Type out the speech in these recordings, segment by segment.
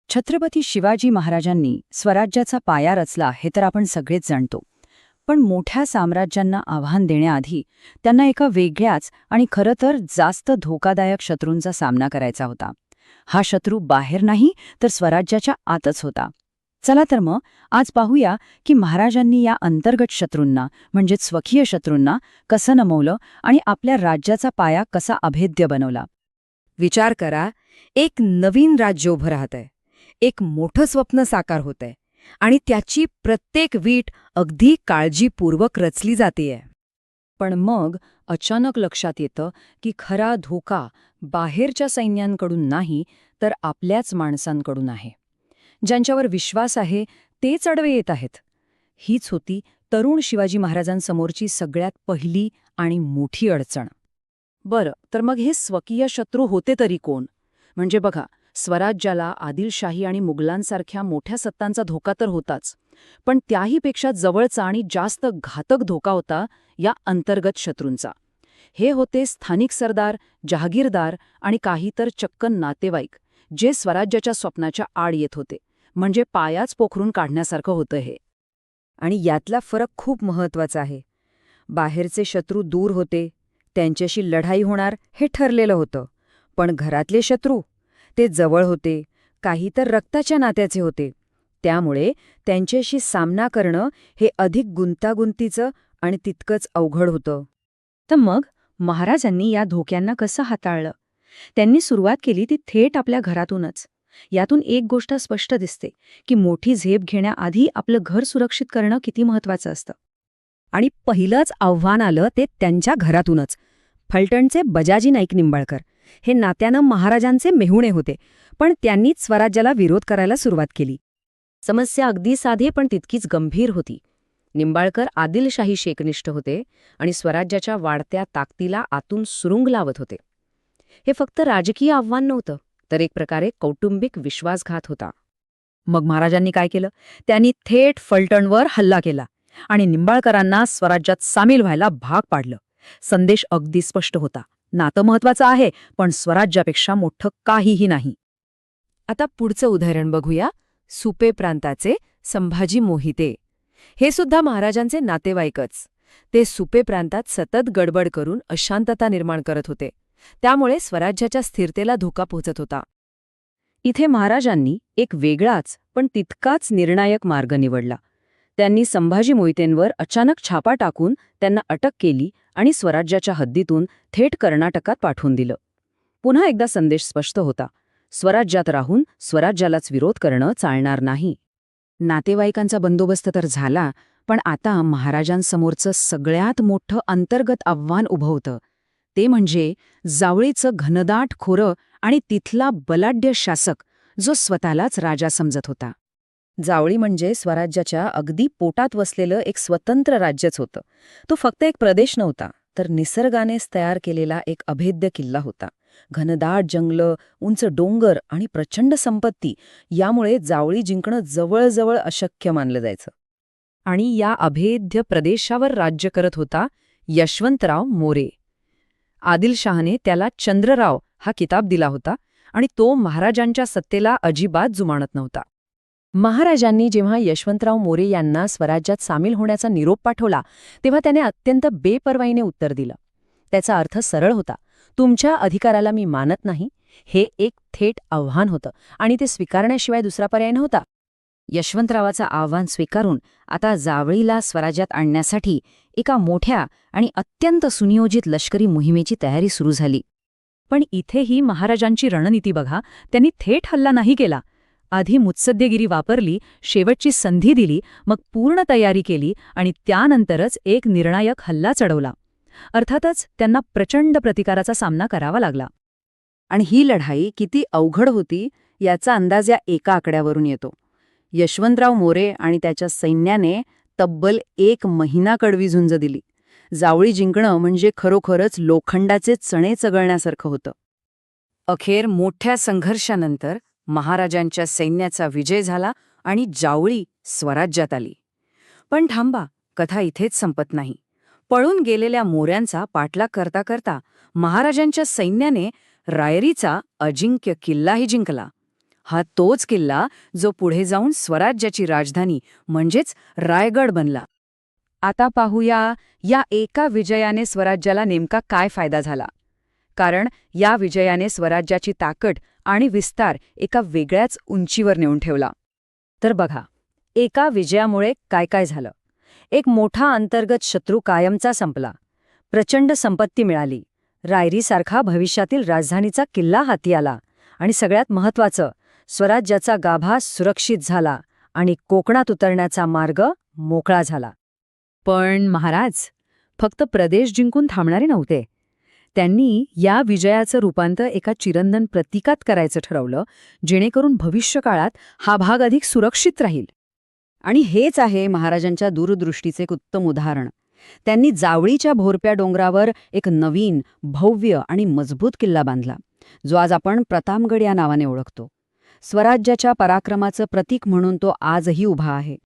छत्रपती शिवाजी महाराजांनी स्वराज्याचा पाया रचला हे तर आपण सगळेच जाणतो. पण मोठ्या साम्राज्यांना आव्हान देण्याआधी त्यांना एका वेगळ्याच आणि खरं तर जास्त धोकादायक शत्रूंचा सामना करायचा होता. हा शत्रू बाहेर नाही तर स्वराज्याच्या आतच होता. चला तर मग आज पाहूया की महाराजांनी या अंतर्गत शत्रूंना म्हणजेच स्वकीय शत्रूंना कसं नमवलं आणि आपल्या राज्याचा पाया कसा अभेद्य बनवला. विचार करा, एक नवीन राज्य उभं राहतंय, एक मोठं स्वप्न साकार होतंय आणि त्याची प्रत्येक वीट अगदी काळजीपूर्वक रचली जातेय. पण मग अचानक लक्षात येतं की खरा धोका बाहेरच्या सैन्यांकडून नाही तर आपल्याच माणसांकडून आहे. ज्यांच्यावर विश्वास आहे तेच अडवे येत आहेत. हीच होती तरुण शिवाजी महाराजांसमोरची सगळ्यात पहिली आणि मोठी अडचण. बरं, तर मग हे स्वकीय शत्रू होते तरी कोण? म्हणजे बघा, स्वराज्याला आदिलशाही आणि मुघलांसारख्या मोठ्या सत्तांचा धोका तर होताच, पण त्याहीपेक्षा जवळचा आणि जास्त घातक धोका होता या अंतर्गत शत्रूंचा. हे होते स्थानिक सरदार, जहागीरदार आणि काही तर चक्क नातेवाईक, जे स्वराज्याच्या स्वप्नाच्या आड येत होते. म्हणजे पायाच पोखरून काढण्यासारखं होतं हे. आणि यातला फरक खूप महत्वाचा आहे. बाहेरचे शत्रू दूर होते, त्यांच्याशी लढाई होणार हे ठरलेलं होतं. पण घरातले शत्रू, ते जवळ होते, काही तर रक्ताच्या नात्याचे होते. त्यामुळे त्यांच्याशी सामना करणं हे अधिक गुंतागुंतीचं आणि तितकंच अवघड होतं. तर मग महाराजांनी या धोक्यांना कसं हाताळलं? त्यांनी सुरुवात केली ती थेट आपल्या घरातूनच. यातून एक गोष्ट स्पष्ट दिसते की मोठी झेप घेण्याआधी आपलं घर सुरक्षित करणं किती महत्वाचं असतं. आणि पहिलंच आव्हान आलं ते त्यांच्या घरातूनच. फलटणचे बजाजी नाईक निंबाळकर हे नात्यानं महाराजांचे मेहुणे होते, पण त्यांनीच स्वराज्याला विरोध करायला सुरुवात केली. समस्या अगदी साधी पण तितकीच गंभीर होती. निंबाळकर आदिलशाही एकनिष्ठ होते आणि स्वराज्याच्या वाढत्या ताकदीला आतून सुरुंग लावत होते. हे फक्त राजकीय आव्हान नव्हतं, तर एक प्रकारे कौटुंबिक विश्वासघात होता. मग महाराजांनी काय केलं? त्यांनी थेट फलटणवर हल्ला केला आणि निंबाळकरांना स्वराज्यात सामील व्हायला भाग पाडलं. संदेश अगदी स्पष्ट होता, नातं महत्वाचं आहे, पण स्वराज्यापेक्षा मोठं काहीही नाही. आता पुढचं उदाहरण बघूया. सुपे प्रांताचे संभाजी मोहिते हे सुद्धा महाराजांचे नातेवाईकच. ते सुपे प्रांतात सतत गडबड करून अशांतता निर्माण करत होते. त्यामुळे स्वराज्याच्या स्थिरतेला धोका पोहोचत होता. इथे महाराजांनी एक वेगळाच पण तितकाच निर्णायक मार्ग निवडला. त्यांनी संभाजी मोहितेंवर अचानक छापा टाकून त्यांना अटक केली आणि स्वराज्याच्या हद्दीतून थेट कर्नाटकात पाठवून दिलं. पुन्हा एकदा संदेश स्पष्ट होता, स्वराज्यात राहून स्वराज्यालाच विरोध करणं चालणार नाही. नातेवाईकांचा बंदोबस्त तर झाला, पण आता महाराजांसमोरचं सगळ्यात मोठं अंतर्गत आव्हान उभं होतं. ते म्हणजे जावळीचं घनदाट खोरं आणि तिथला बलाढ्य शासक, जो स्वतःलाच राजा समजत होता. जावळी म्हणजे स्वराज्याच्या अगदी पोटात वसलेलं एक स्वतंत्र राज्यच होतं. तो फक्त एक प्रदेश नव्हता, तर निसर्गानेच तयार केलेला एक अभेद्य किल्ला होता. घनदाट जंगलं, उंच डोंगर आणि प्रचंड संपत्ती यामुळे जावळी जिंकणं जवळजवळ अशक्य मानलं जायचं. आणि या अभेद्य प्रदेशावर राज्य करत होता यशवंतराव मोरे. आदिलशहाने त्याला चंद्रराव हा किताब दिला होता आणि तो महाराजांच्या सत्तेला अजिबात जुमानत नव्हता. महाराजांनी जेव्हा यशवंतराव मोरे यांना स्वराज्यात सामील होण्याचा निरोप पाठवला, तेव्हा त्याने अत्यंत बेपर्वाईने उत्तर दिलं. त्याचा अर्थ सरळ होता, तुमच्या अधिकाराला मी मानत नाही. हे एक थेट आव्हान होतं आणि ते स्वीकारण्याशिवाय दुसरा पर्याय नव्हता. यशवंतरावाचं आव्हान स्वीकारून आता जावळीला स्वराज्यात आणण्यासाठी एका मोठ्या आणि अत्यंत सुनियोजित लष्करी मोहिमेची तयारी सुरू झाली. पण इथेही महाराजांची रणनीती बघा. त्यांनी थेट हल्ला नाही केला. आधी मुत्सद्देगिरी वापरली, शेवटची संधी दिली, मग पूर्ण तयारी केली आणि त्यानंतरच एक निर्णायक हल्ला चढवला. अर्थातच त्यांना प्रचंड प्रतिकाराचा सामना करावा लागला. आणि ही लढाई किती अवघड होती याचा अंदाज या एका आकड्यावरून येतो. यशवंतराव मोरे आणि त्याच्या सैन्याने तब्बल 1 महिना कडवी झुंज दिली. जावळी जिंकणं म्हणजे खरोखरच लोखंडाचे चणे चगळण्यासारखं होतं. अखेर मोठ्या संघर्षानंतर महाराजांच्या सैन्याचा विजय झाला आणि जावळी स्वराज्यात आली. पण थांबा, कथा इथेच संपत नाही. पळून गेलेल्या मोऱ्यांचा पाठलाग करता करता महाराजांच्या सैन्याने रायरीचा अजिंक्य किल्लाही जिंकला. हा तोच किल्ला जो पुढे जाऊन स्वराज्याची राजधानी म्हणजेच रायगड बनला. आता पाहूया या एका विजयाने स्वराज्याला नेमका काय फायदा झाला. कारण या विजयाने स्वराज्याची ताकद आणि विस्तार एका वेगळ्याच उंचीवर नेऊन ठेवला. तर बघा, एका विजयामुळे काय काय झालं. एक मोठा अंतर्गत शत्रू कायमचा संपला, प्रचंड संपत्ती मिळाली, रायरीसारखा भविष्यातील राजधानीचा किल्ला हाती आला आणि सगळ्यात महत्त्वाचं, स्वराज्याचा गाभा सुरक्षित झाला आणि कोकणात उतरण्याचा मार्ग मोकळा झाला. पण महाराज फक्त प्रदेश जिंकून थांबणारे नव्हते. त्यांनी या विजयाचं रूपांतर एका चिरंतन प्रतीकात करायचं ठरवलं, जेणेकरून भविष्यकाळात हा भाग अधिक सुरक्षित राहील. आणि हेच आहे महाराजांच्या दूरदृष्टीचे एक उत्तम उदाहरण. त्यांनी जावळीच्या भोरप्या डोंगरावर एक नवीन, भव्य आणि मजबूत किल्ला बांधला, जो आज आपण प्रतापगड या नावाने ओळखतो. स्वराज्याच्या पराक्रमाचं प्रतीक म्हणून तो आजही उभा आहे.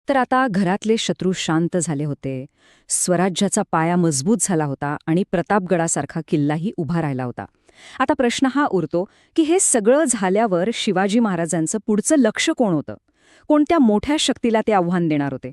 तर आता घरातले शत्रू शांत झाले होते, स्वराज्याचा पाया मजबूत झाला होता आणि प्रतापगडासारखा किल्लाही उभा राहिला होता. आता प्रश्न हा उरतो की हे सगळं झाल्यावर शिवाजी महाराजांचं पुढचं लक्ष कोण होतं? कोणत्या मोठ्या शक्तीला ते आव्हान देणार होते?